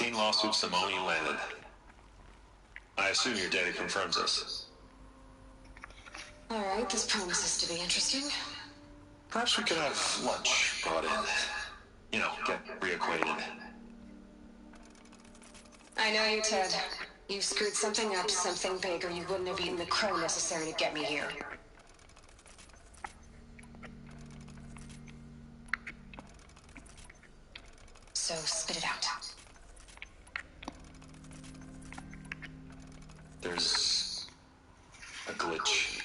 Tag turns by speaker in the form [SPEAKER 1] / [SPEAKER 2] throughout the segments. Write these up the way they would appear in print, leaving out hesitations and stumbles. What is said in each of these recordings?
[SPEAKER 1] 18 lawsuits the moment you landed. I assume your data confirms this.
[SPEAKER 2] Alright, this promises to be interesting.
[SPEAKER 1] Perhaps we could have lunch brought in. You know, get reacquainted.
[SPEAKER 2] I know you, Ted. You screwed something up, something big, or you wouldn't have eaten the crow necessary to get me here. So, spit it out.
[SPEAKER 1] There's a glitch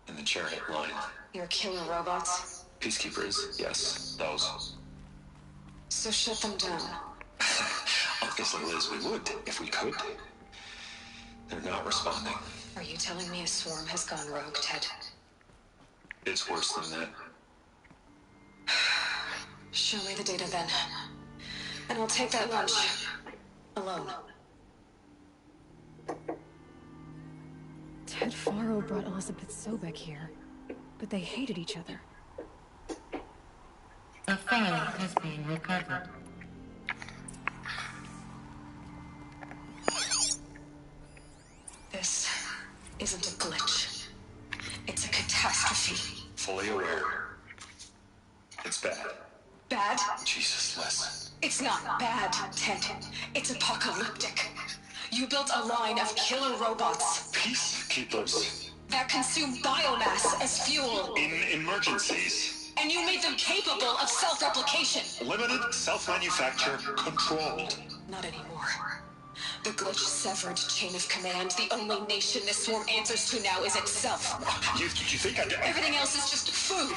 [SPEAKER 1] in the chariot line.
[SPEAKER 2] You're killing robots?
[SPEAKER 1] Peacekeepers, yes, those.
[SPEAKER 2] So shut them down.
[SPEAKER 1] Obviously, Liz, we would, if we could. They're not responding.
[SPEAKER 2] Are you telling me a swarm has gone rogue, Ted?
[SPEAKER 1] It's worse than that.
[SPEAKER 2] Show me the data then. And I'll take that lunch. Alone.
[SPEAKER 3] Ted Faro brought Elizabeth Sobek here, but they hated each other.
[SPEAKER 4] The file has been recovered.
[SPEAKER 2] This isn't a glitch. It's a catastrophe.
[SPEAKER 1] Fully aware. It's bad.
[SPEAKER 2] Bad?
[SPEAKER 1] Jesus, Liz.
[SPEAKER 2] It's not bad, Ted. It's apocalyptic. You built a line of killer robots
[SPEAKER 1] Peacekeepers.
[SPEAKER 2] that consume biomass as fuel.
[SPEAKER 1] In emergencies.
[SPEAKER 2] And you made them capable of self-replication.
[SPEAKER 1] Limited, self-manufacture, controlled.
[SPEAKER 2] Not anymore. The glitch severed chain of command. The only nation this swarm answers to now is itself.
[SPEAKER 1] You think I did?
[SPEAKER 2] Everything else is just food.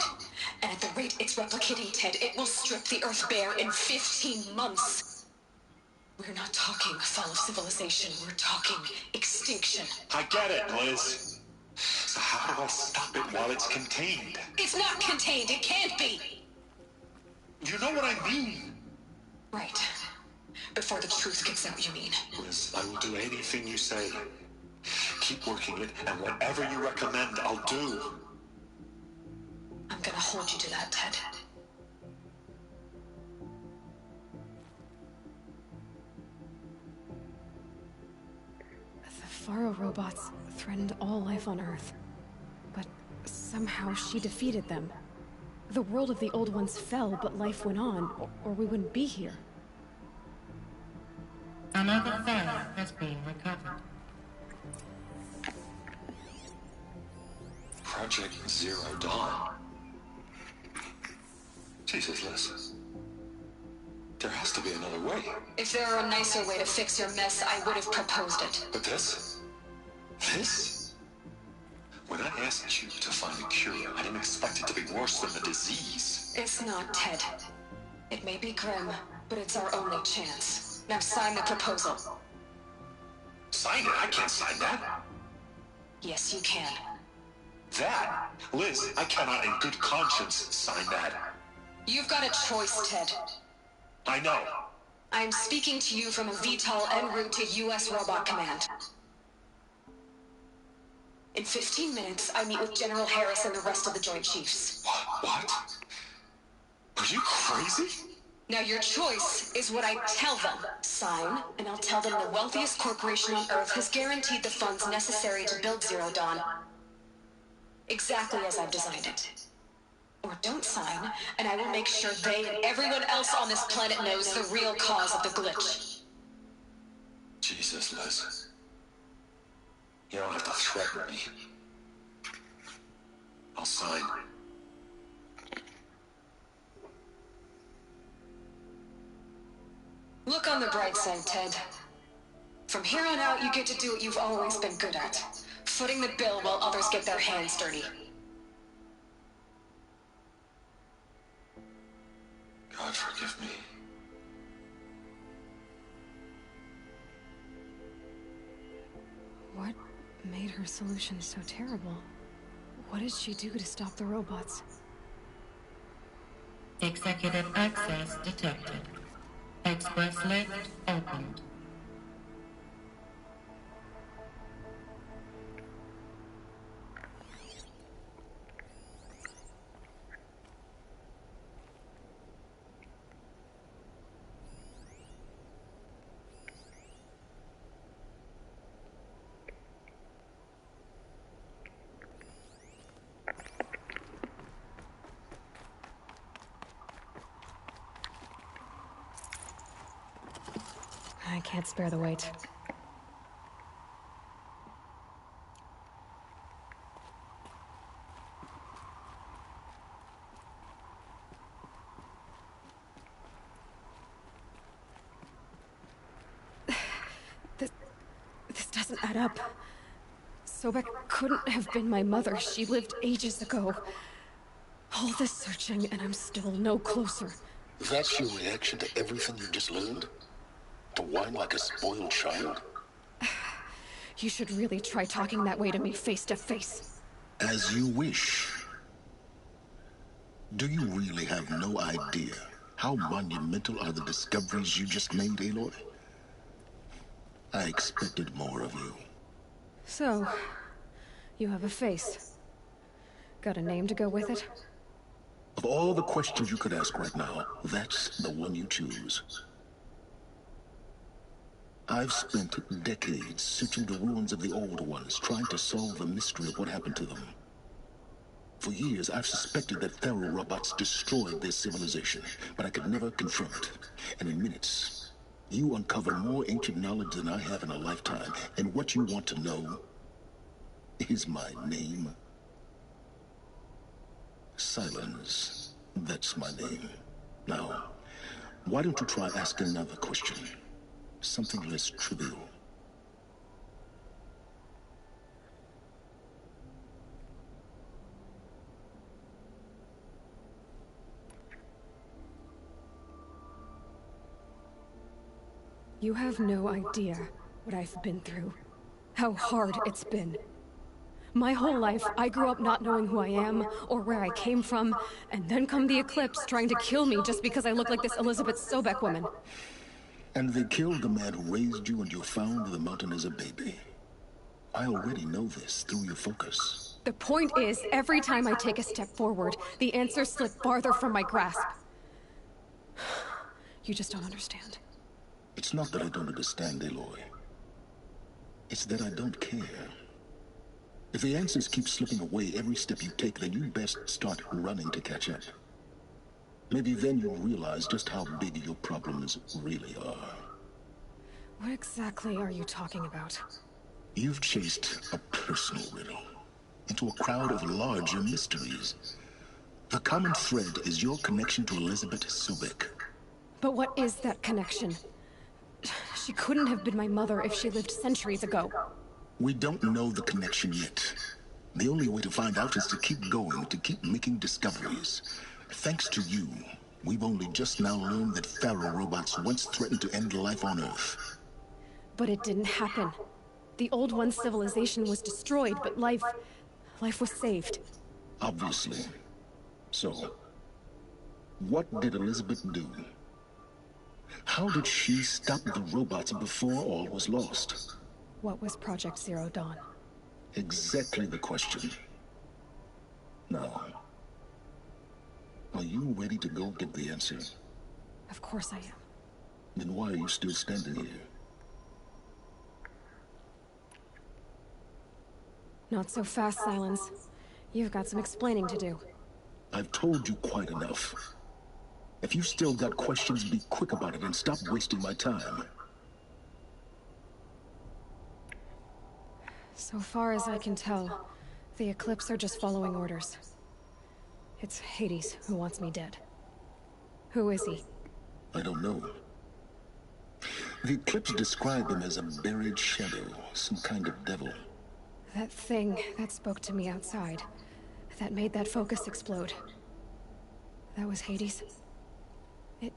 [SPEAKER 2] And at the rate it's replicating, Ted, it will strip the Earth bare in 15 months. We're not talking fall of civilization. We're talking extinction.
[SPEAKER 1] I get it, Liz. So how do I stop it while it's contained?
[SPEAKER 2] It's not contained. It can't be.
[SPEAKER 1] You know what I mean.
[SPEAKER 2] Right. Before the truth gets out, you mean?
[SPEAKER 1] Liz, I will do anything you say. Keep working it, and whatever you recommend, I'll do.
[SPEAKER 2] I'm gonna hold you to that, Ted.
[SPEAKER 3] The Faro robots threatened all life on Earth, but somehow she defeated them. The world of the old ones fell, but life went on, or we wouldn't be here.
[SPEAKER 4] Another file has been recovered.
[SPEAKER 1] Project Zero Dawn. Jesus, Liz. There has to be another way.
[SPEAKER 2] If there were a nicer way to fix your mess, I would have proposed it.
[SPEAKER 1] But this? This? When I asked you to find a cure, I didn't expect it to be worse than the disease.
[SPEAKER 2] It's not, Ted. It may be grim, but it's our only chance. Now sign the proposal.
[SPEAKER 1] Sign it? I can't sign that.
[SPEAKER 2] Yes, you can.
[SPEAKER 1] That? Liz, I cannot in good conscience sign that.
[SPEAKER 2] You've got a choice, Ted.
[SPEAKER 1] I know.
[SPEAKER 2] I'm speaking to you from a VTOL en route to U.S. Robot Command. In 15 minutes, I meet with General Harris and the rest of the Joint Chiefs.
[SPEAKER 1] What? Are you crazy?
[SPEAKER 2] Now your choice is what I tell them. Sign, and I'll tell them the wealthiest corporation on Earth has guaranteed the funds necessary to build Zero Dawn. Exactly as I've designed it. Or don't sign, and I will make sure they and everyone else on this planet knows the real cause of the glitch.
[SPEAKER 1] Jesus, Liz. You don't have to threaten me. I'll sign.
[SPEAKER 2] Look on the bright side, Ted. From here on out, you get to do what you've always been good at. Footing the bill while others get their hands dirty.
[SPEAKER 1] God forgive me.
[SPEAKER 3] What made her solution so terrible? What did she do to stop the robots?
[SPEAKER 4] Executive access detected. Express lift opened.
[SPEAKER 3] I can't spare the wait. This doesn't add up. Sobek couldn't have been my mother. She lived ages ago. All this searching, and I'm still no closer.
[SPEAKER 5] That's your reaction to everything you just learned? To whine like a spoiled child?
[SPEAKER 3] You should really try talking that way to me face to face.
[SPEAKER 5] As you wish. Do you really have no idea how monumental are the discoveries you just made, Aloy? I expected more of you.
[SPEAKER 3] So, you have a face. Got a name to go with it?
[SPEAKER 5] Of all the questions you could ask right now, that's the one you choose. I've spent decades searching the ruins of the Old Ones, trying to solve the mystery of what happened to them. For years, I've suspected that Faro robots destroyed their civilization, but I could never confirm it. And in minutes, you uncover more ancient knowledge than I have in a lifetime. And what you want to know is my name. Silence. That's my name. Now, why don't you try asking another question? Something less trivial.
[SPEAKER 3] You have no idea what I've been through. How hard it's been. My whole life, I grew up not knowing who I am, or where I came from, and then come the Eclipse trying to kill me just because I look like this Elizabeth Sobek woman.
[SPEAKER 5] And they killed the man who raised you and you found the mountain as a baby. I already know this through your focus.
[SPEAKER 3] The point is, every time I take a step forward, the answers slip farther from my grasp. You just don't understand.
[SPEAKER 5] It's not that I don't understand, Aloy. It's that I don't care. If the answers keep slipping away every step you take, then you best start running to catch up. Maybe then you'll realize just how big your problems really are.
[SPEAKER 3] What exactly are you talking about?
[SPEAKER 5] You've chased a personal riddle into a crowd of larger mysteries. The common thread is your connection to Elizabeth Sobek.
[SPEAKER 3] But what is that connection? She couldn't have been my mother if she lived centuries ago.
[SPEAKER 5] We don't know the connection yet. The only way to find out is to keep going, to keep making discoveries. Thanks to you, we've only just now learned that Faro robots once threatened to end life on Earth.
[SPEAKER 3] But it didn't happen. The Old One's civilization was destroyed, but life was saved.
[SPEAKER 5] Obviously. So, what did Elizabeth do? How did she stop the robots before all was lost?
[SPEAKER 3] What was Project Zero Dawn?
[SPEAKER 5] Exactly the question. Now, are you ready to go get the answer?
[SPEAKER 3] Of course I am.
[SPEAKER 5] Then why are you still standing here?
[SPEAKER 3] Not so fast, Silence. You've got some explaining to do.
[SPEAKER 5] I've told you quite enough. If you've still got questions, be quick about it and stop wasting my time.
[SPEAKER 3] So far as I can tell, the Eclipse are just following orders. It's Hades who wants me dead. Who is he?
[SPEAKER 5] I don't know. The Eclipse described him as a buried shadow, some kind of devil.
[SPEAKER 3] That thing that spoke to me outside, that made that focus explode. That was Hades? It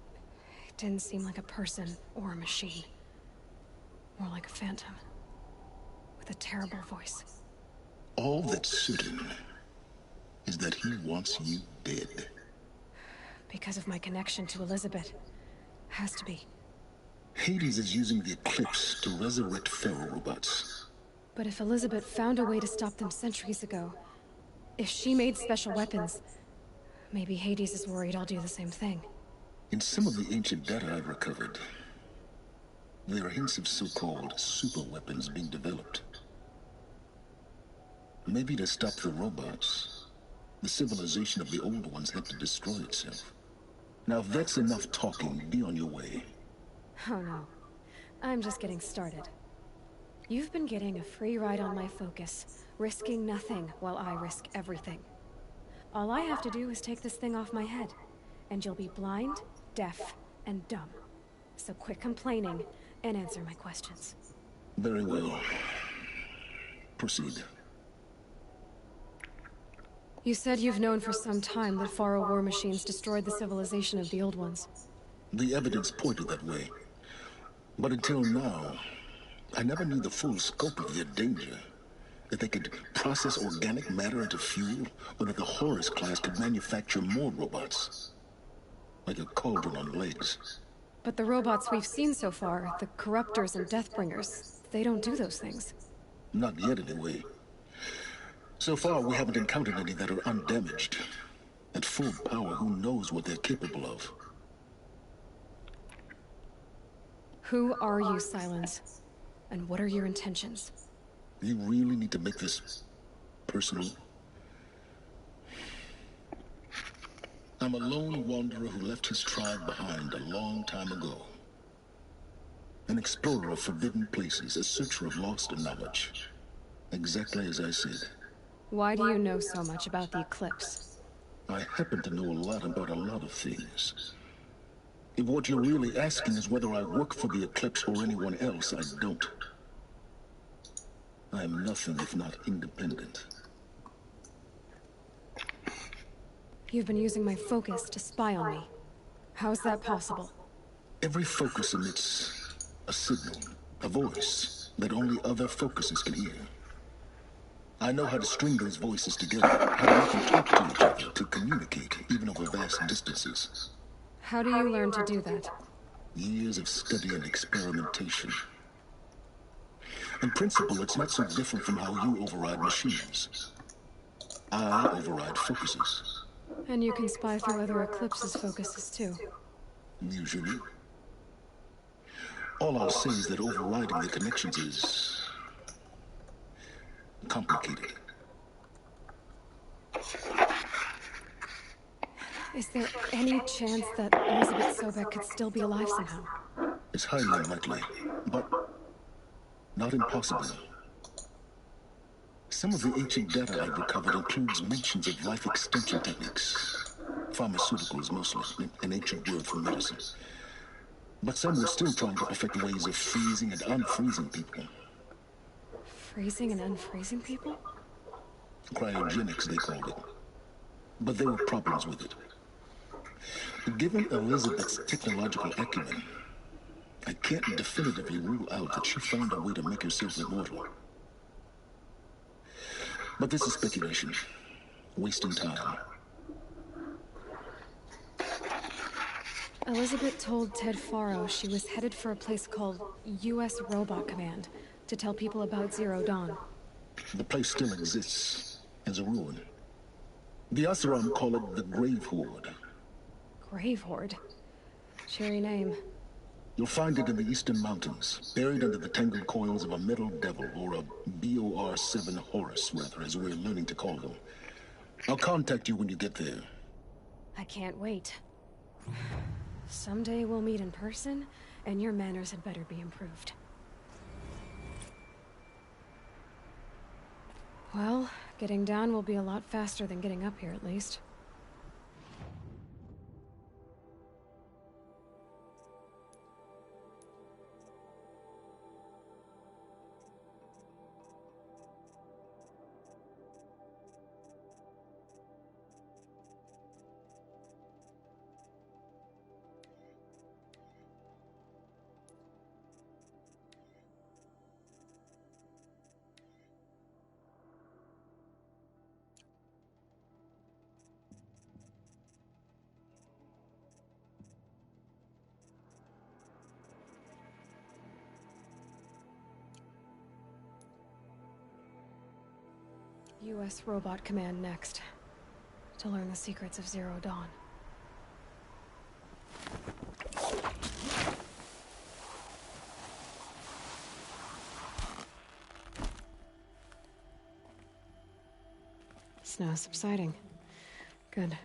[SPEAKER 3] didn't seem like a person or a machine. More like a phantom. With a terrible voice.
[SPEAKER 5] All that's certain is that he wants you dead.
[SPEAKER 3] Because of my connection to Elizabeth. Has to be.
[SPEAKER 5] Hades is using the Eclipse to resurrect Faro robots.
[SPEAKER 3] But if Elizabeth found a way to stop them centuries ago, if she made special weapons, maybe Hades is worried I'll do the same thing.
[SPEAKER 5] In some of the ancient data I've recovered, there are hints of so-called super weapons being developed. Maybe to stop the robots, the civilization of the Old Ones had to destroy itself. Now if that's enough talking, be on your way.
[SPEAKER 3] Oh no. I'm just getting started. You've been getting a free ride on my focus, risking nothing while I risk everything. All I have to do is take this thing off my head, and you'll be blind, deaf, and dumb. So quit complaining and answer my questions.
[SPEAKER 5] Very well. Proceed.
[SPEAKER 3] You said you've known for some time that Faro war machines destroyed the civilization of the Old Ones.
[SPEAKER 5] The evidence pointed that way. But until now, I never knew the full scope of their danger. That they could process organic matter into fuel, or that the Horus class could manufacture more robots. Like a cauldron on legs.
[SPEAKER 3] But the robots we've seen so far, the Corruptors and Deathbringers, they don't do those things.
[SPEAKER 5] Not yet, anyway. So far, we haven't encountered any that are undamaged. At full power, who knows what they're capable of?
[SPEAKER 3] Who are you, Silence? And what are your intentions?
[SPEAKER 5] You really need to make this personal? I'm a lone wanderer who left his tribe behind a long time ago. An explorer of forbidden places, a searcher of lost knowledge. Exactly as I said.
[SPEAKER 3] Why do you know so much about the Eclipse?
[SPEAKER 5] I happen to know a lot about a lot of things. If what you're really asking is whether I work for the Eclipse or anyone else, I don't. I am nothing if not independent.
[SPEAKER 3] You've been using my focus to spy on me. How's that possible?
[SPEAKER 5] Every focus emits a signal, a voice, that only other focuses can hear. I know how to string those voices together, how to make them talk to each other, to communicate, even over vast distances.
[SPEAKER 3] How do you learn to do that?
[SPEAKER 5] Years of study and experimentation. In principle, it's not so different from how you override machines. I override focuses.
[SPEAKER 3] And you can spy through other Eclipse's focuses too.
[SPEAKER 5] Usually. All I'll say is that overriding the connections is complicated.
[SPEAKER 3] Is there any chance that Elizabeth Sobek could still be alive somehow?
[SPEAKER 5] It's highly unlikely, but not impossible. Some of the ancient data I've recovered includes mentions of life extension techniques. Pharmaceuticals mostly, an ancient word for medicine. But some were still trying to perfect ways of freezing and unfreezing people.
[SPEAKER 3] Freezing and unfreezing people?
[SPEAKER 5] Cryogenics, they called it. But there were problems with it. Given Elizabeth's technological acumen, I can't definitively rule out that she found a way to make herself immortal. But this is speculation. Wasting time.
[SPEAKER 3] Elizabeth told Ted Faro she was headed for a place called U.S. Robot Command to tell people about Zero Dawn.
[SPEAKER 5] The place still exists as a ruin. The Oseram call it the Grave Horde.
[SPEAKER 3] Grave Horde? Cheery name.
[SPEAKER 5] You'll find it in the Eastern Mountains, buried under the tangled coils of a Metal Devil, or a BOR-7 Horus, rather, as we're learning to call them. I'll contact you when you get there.
[SPEAKER 3] I can't wait. Someday we'll meet in person, and your manners had better be improved. Well, getting down will be a lot faster than getting up here, at least. U.S. Robot Command next, to learn the secrets of Zero Dawn. Snow subsiding. Good.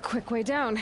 [SPEAKER 3] Quick way down.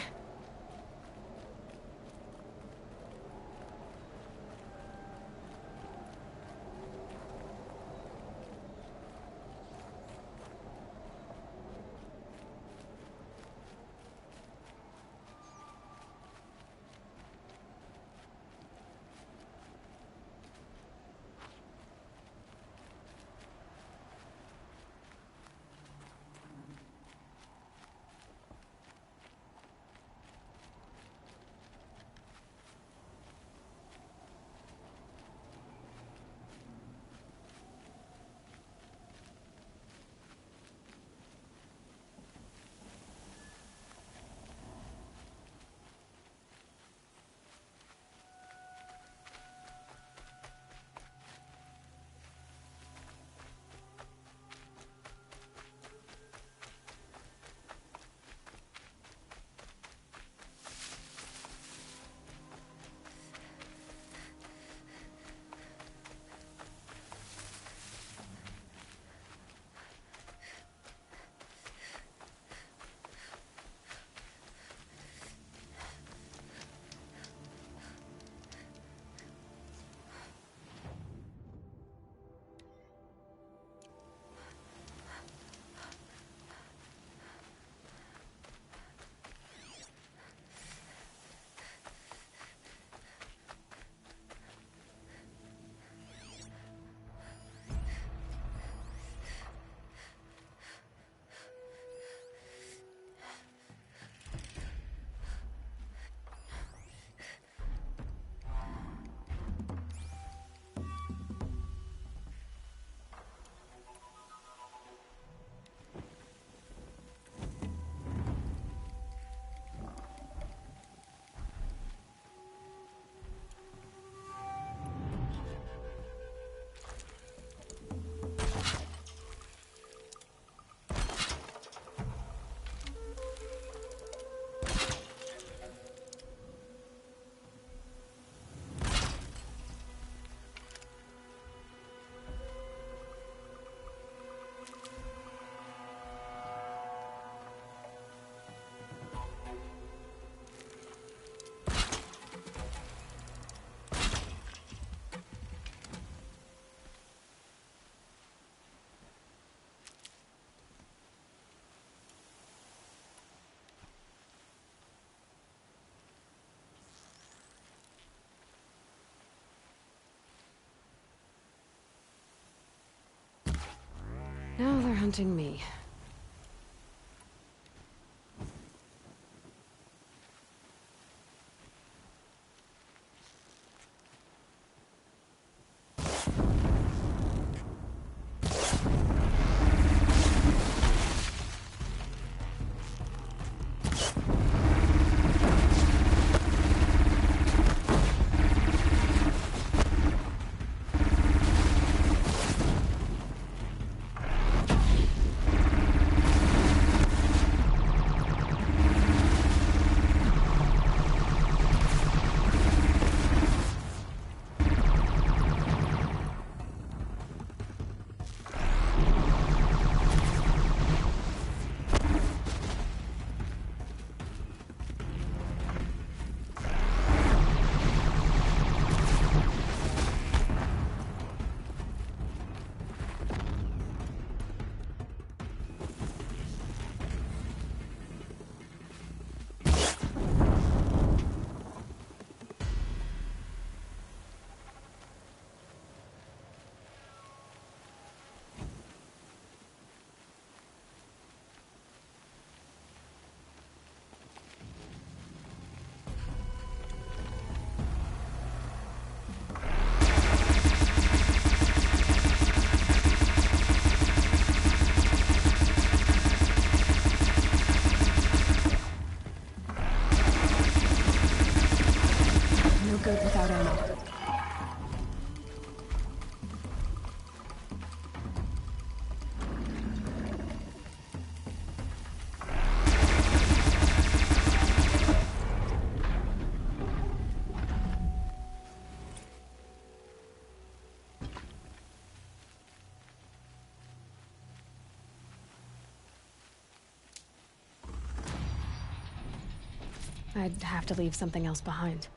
[SPEAKER 3] Now they're hunting me. I'd have to leave something else behind.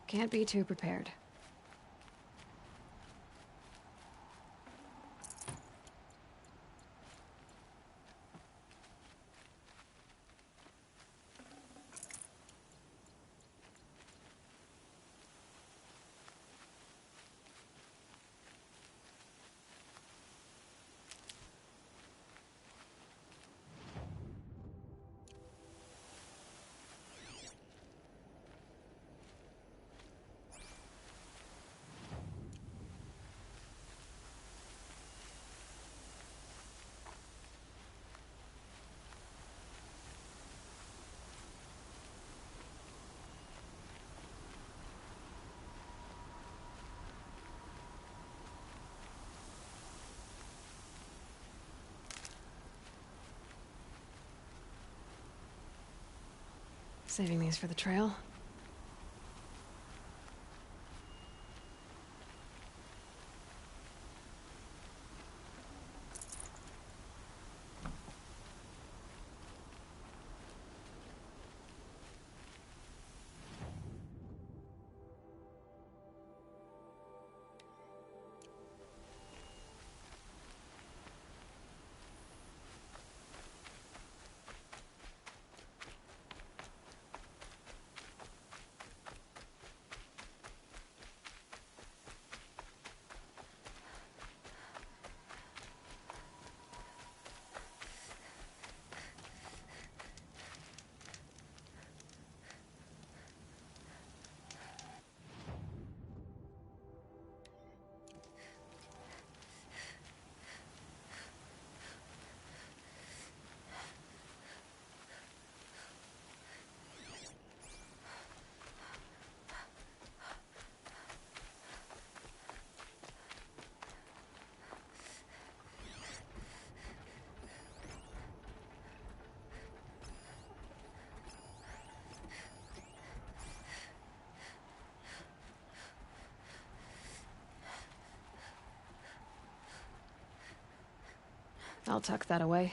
[SPEAKER 3] Can't be too prepared. Saving these for the trail. I'll tuck that away.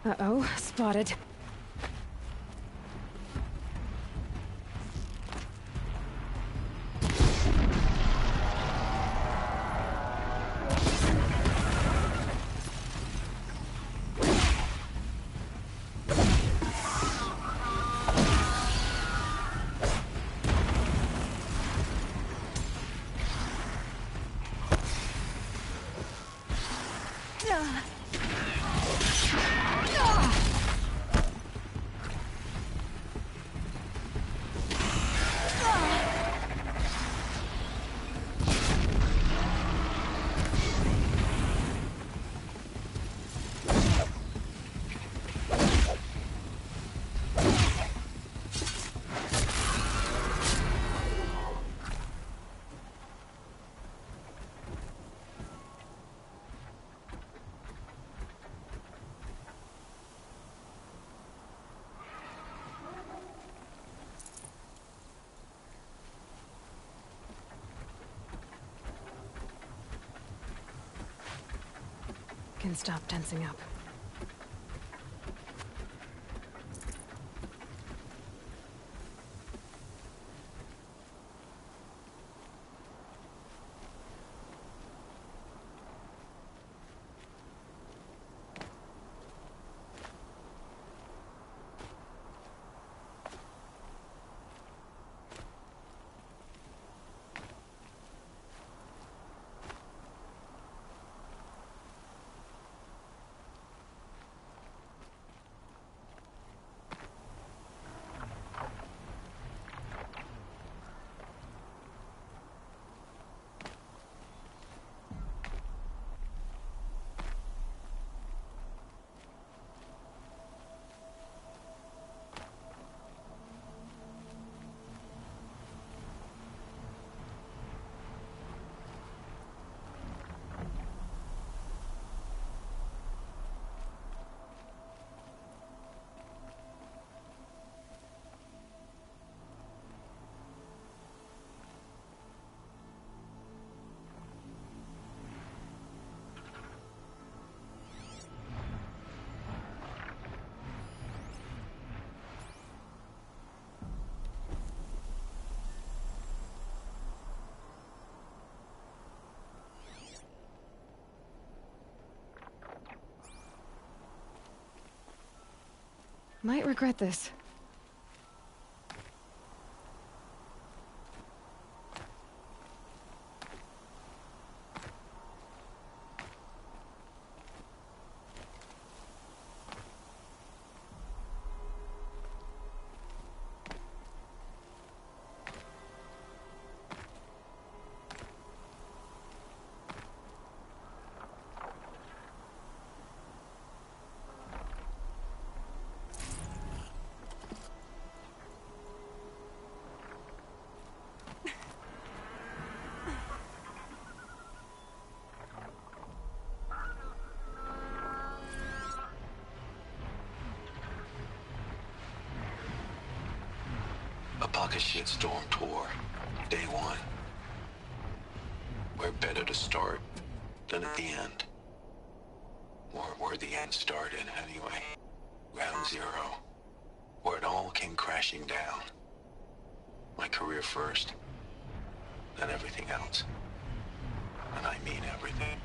[SPEAKER 3] Uh-oh, spotted. Can stop tensing up. Might regret this.
[SPEAKER 1] A pocket shitstorm tour. Day one. Where better to start than at the end. Or where the end started, anyway. Ground zero. Where it all came crashing down. My career first. Then everything else. And I mean everything.